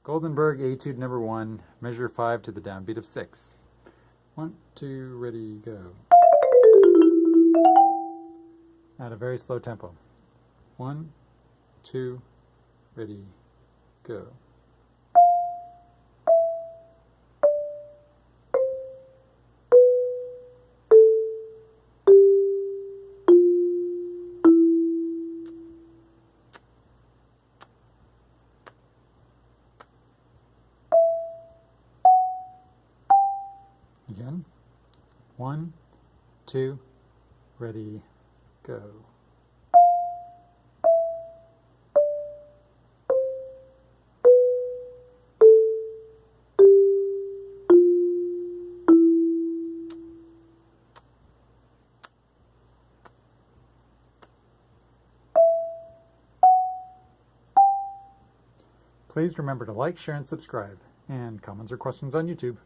Goldenberg Etude number 1, measure 5 to the downbeat of 6. 1, 2, ready, go. At a very slow tempo. 1, 2, ready, go. Again. 1, 2, ready, go. Please remember to like, share, and subscribe, and comments or questions on YouTube.